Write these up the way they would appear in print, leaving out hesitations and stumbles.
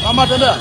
Mama tembea.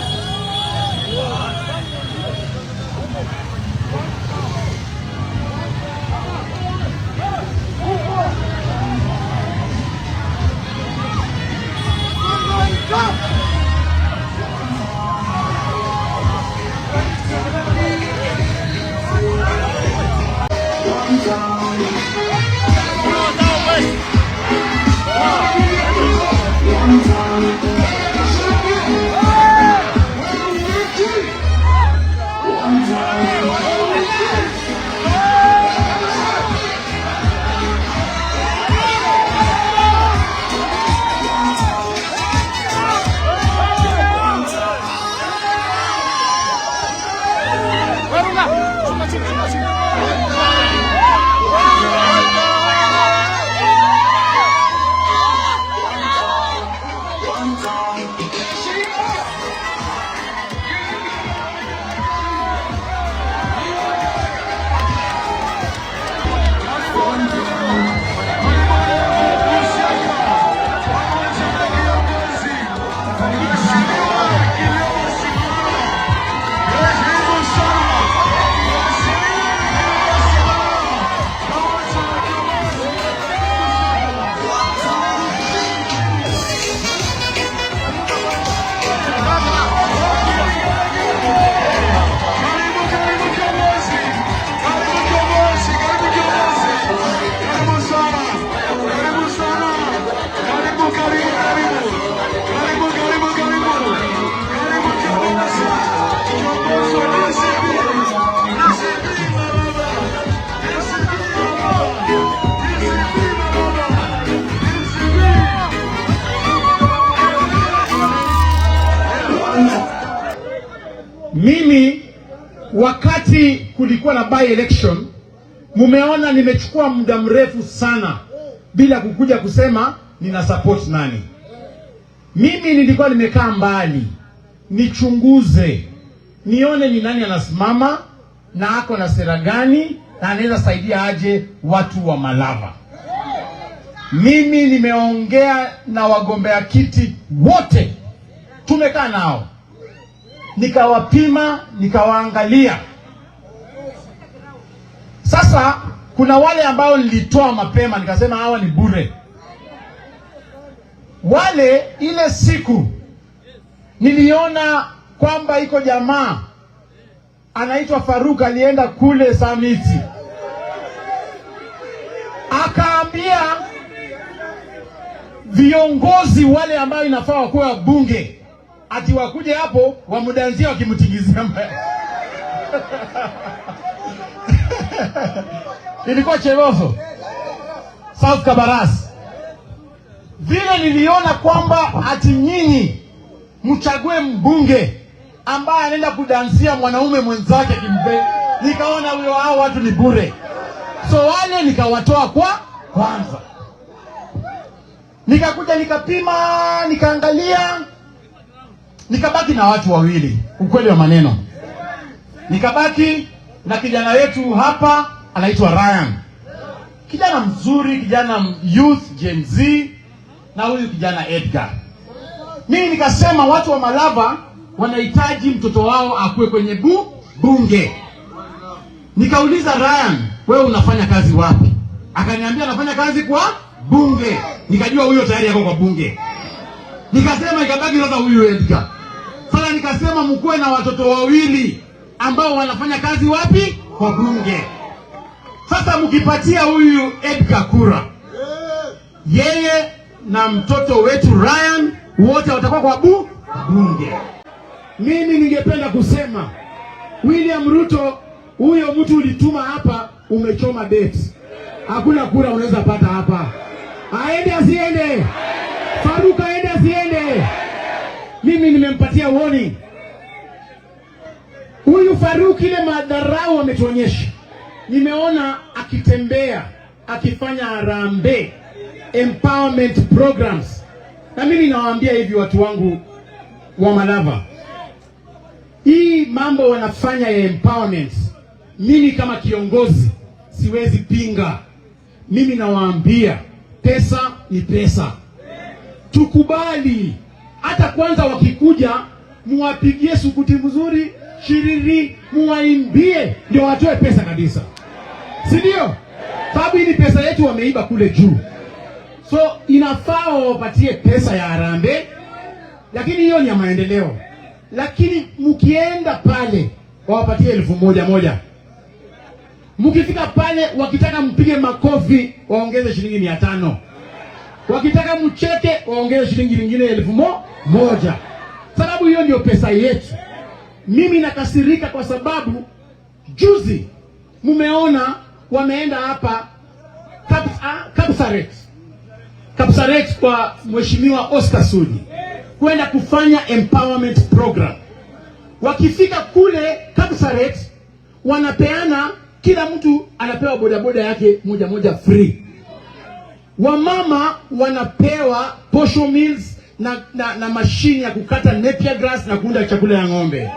Mimi wakati kulikuwa na by election, mumeona nimechukua muda mrefu sana bila kukuja kusema nina support nani. Mimi nilikuwa nimekaa mbali nichunguze, nione ni nani anasimama na ako na sera gani na anaweza saidia aje watu wa Malava. Mimi nimeongea na wagombea kiti wote, tumekaa nao, nikawapima, nikawaangalia. Sasa kuna wale ambao nilitoa mapema nikasema hawa ni bure. Wale ile siku niliona kwamba iko jamaa anaitwa Faruk alienda kule Samiti, akaambia viongozi wale ambao inafaa wakuwa wabunge ati wakuje hapo wamudanzia wakimtingizia mbaya. Ilikuwa Cherozo, South Kabaras. Vile niliona kwamba ati nyinyi mchague mbunge ambaye anaenda kudansia mwanaume mwenzake kimbe, nikaona huyo hao watu ni bure. So wale nikawatoa kwanza. Nikakuja nikapima, nikaangalia, nikabaki na watu wawili, ukweli wa maneno. Nikabaki na kijana wetu hapa anaitwa Ryan. Kijana mzuri, kijana youth Gen Z, na huyu kijana Edgar. Mimi nikasema watu wa Malava wanahitaji mtoto wao akue kwenye bunge. Nikauliza Ryan, wewe unafanya kazi wapi? Akaniambia anafanya kazi kwa bunge. Nikajua huyo tayari yako kwa bunge. Nikasema ikabaki sasa huyu Edgar. Sasa nikasema mkuwe na watoto wawili ambao wanafanya kazi wapi? Kwa bunge. Sasa mkipatia huyu Edgar kura, yeye na mtoto wetu Ryan wote watakuwa kwa bunge. Mimi ningependa kusema William Ruto, huyo mtu ulituma hapa, umechoma bet. Hakuna kura unaweza pata hapa. Aende asiende? Faruk aende asiende? Mimi nimempatia warning. Huyu Faruk ile madharau ametuonyesha. Nimeona akitembea, akifanya harambee, empowerment programs. Na mimi nawaambia hivi watu wangu wa Malava, hii mambo wanafanya ya empowerment, mimi kama kiongozi siwezi pinga. Mimi nawaambia pesa ni pesa. Tukubali. Hata kwanza wakikuja muwapigie sukuti mzuri, shiriri, muwaimbie ndio watoe pesa kabisa. Si ndio? Sababu hii ni pesa yetu wameiba kule juu. So inafaa wapatie pesa ya harambee, lakini hiyo ni ya maendeleo. Lakini mkienda pale wawapatie 1,000. Mkifika pale wakitaka mpige makofi waongeze shilingi 500. Wakitaka mcheke waongeze shilingi nyingine 1,000. Sababu hiyo ndio pesa yetu. Mimi nakasirika kwa sababu juzi mumeona wameenda hapa Kapsaret kwa Mheshimiwa Oscar Sudi kwenda kufanya empowerment program. Wakifika kule Kapsaret wanapeana, kila mtu anapewa bodaboda yake moja free. Wamama wanapewa posho meals na mashine ya kukata napier grass na kuunda chakula ya ng'ombe.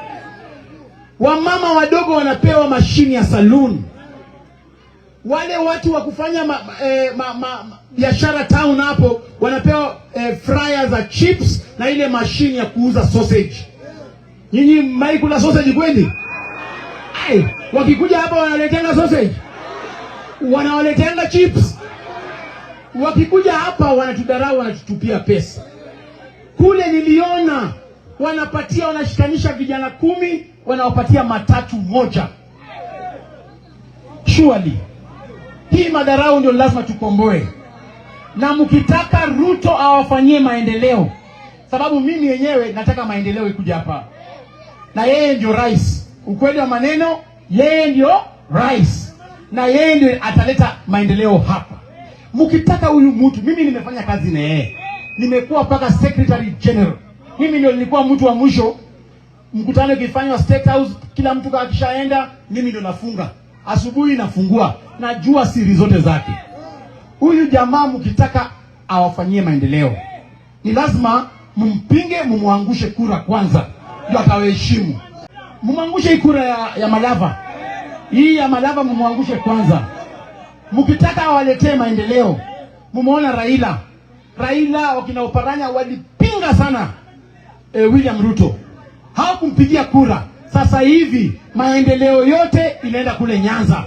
Wamama wadogo wanapewa mashine ya saloon. Wale watu wa kufanya biashara town hapo wanapewa fryer za chips na ile mashine ya kuuza sausage. Nyinyi mnaikula sausage kweli? Wakikuja hapa wanaletenga sausage, wanawaletenga chips. Wakikuja hapa wanatudarau, wanatutupia pesa. Kule niliona wanashikanisha vijana 10, wanawapatia matatu moja. Surely hii madarau ndio lazima tukomboe. Na mkitaka Ruto awafanyie maendeleo, sababu mimi yenyewe nataka maendeleo ikuja hapa, na yeye ndio rais. Ukweli wa maneno, yeye ndio rais na yeye ndio ataleta maendeleo hapa. Mkitaka huyu mtu, mimi nimefanya kazi na yeye, nimekuwa paka secretary general. Mimi ndio nilikuwa mtu wa mwisho. Mkutano ukifanywa State House, kila mtu akishaenda, mimi ndio nafunga. Asubuhi nafungua, najua siri zote zake. Huyu jamaa mkitaka awafanyie maendeleo, ni lazima mumpinge, mumuangushe kura kwanza, ndio atawaheshimu. Mumuangushe hii kura ya Malava. Hii ya Malava mumuangushe kwanza. Mkitaka awaletee maendeleo, mumeona Raila wakina Oparanya walipinga sana William Ruto. Hawakumpigia kura. Sasa hivi maendeleo yote inaenda kule Nyanza.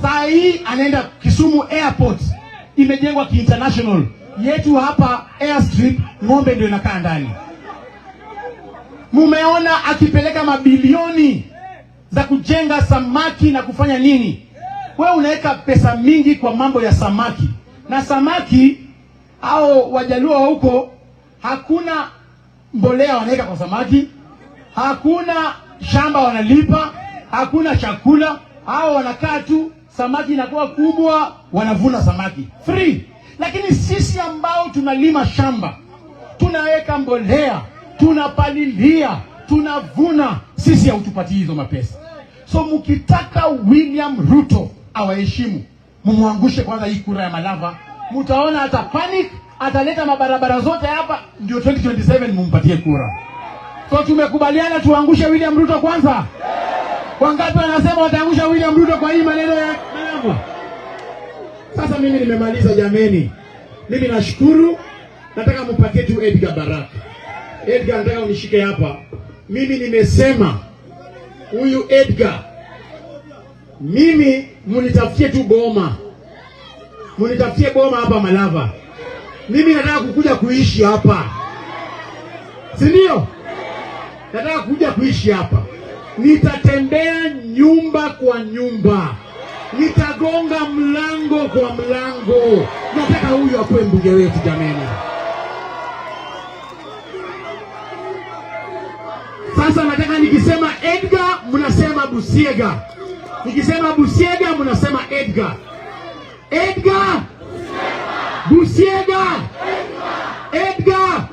Saa hii anaenda Kisumu Airport, imejengwa ki-international. Yetu hapa airstrip, ng'ombe ndio inakaa ndani. Mumeona akipeleka mabilioni za kujenga samaki na kufanya nini? Wewe unaweka pesa mingi kwa mambo ya samaki. Na samaki au Wajaluo huko hakuna mbolea wanaweka kwa samaki, hakuna shamba wanalipa, hakuna chakula. Hao wanakaa tu, samaki inakuwa kubwa, wanavuna samaki free. Lakini sisi ambao tunalima shamba, tunaweka mbolea, tunapalilia, tunavuna, sisi hautupatii hizo mapesa. So mkitaka William Ruto awaheshimu, mumuangushe kwanza hii kura ya Malava. Mtaona ata panic, ataleta mabarabara zote hapa, ndio 2027 mumpatie kura. So tumekubaliana tuangushe William Ruto kwanza. Wangapi wanasema wataangusha William Ruto kwa hii maneno ya Malava? Sasa mimi nimemaliza jameni. Mimi nashukuru. Nataka mpatie tu Edgar Baraka. Edgar, nataka unishike hapa. Mimi nimesema huyu Edgar, mimi munitafutie tu boma. Munitafutie boma hapa Malava. Mimi nataka kukuja kuishi hapa. Si ndio? Nataka kuja kuishi hapa. Nitatembea nyumba kwa nyumba. Nitagonga mlango kwa mlango. Nataka huyu akuwe mbunge wetu jameni. Sasa nikisema Edgar mnasema Busiega. Nikisema Busiega mnasema Edgar. Edgar Busiega. Edgar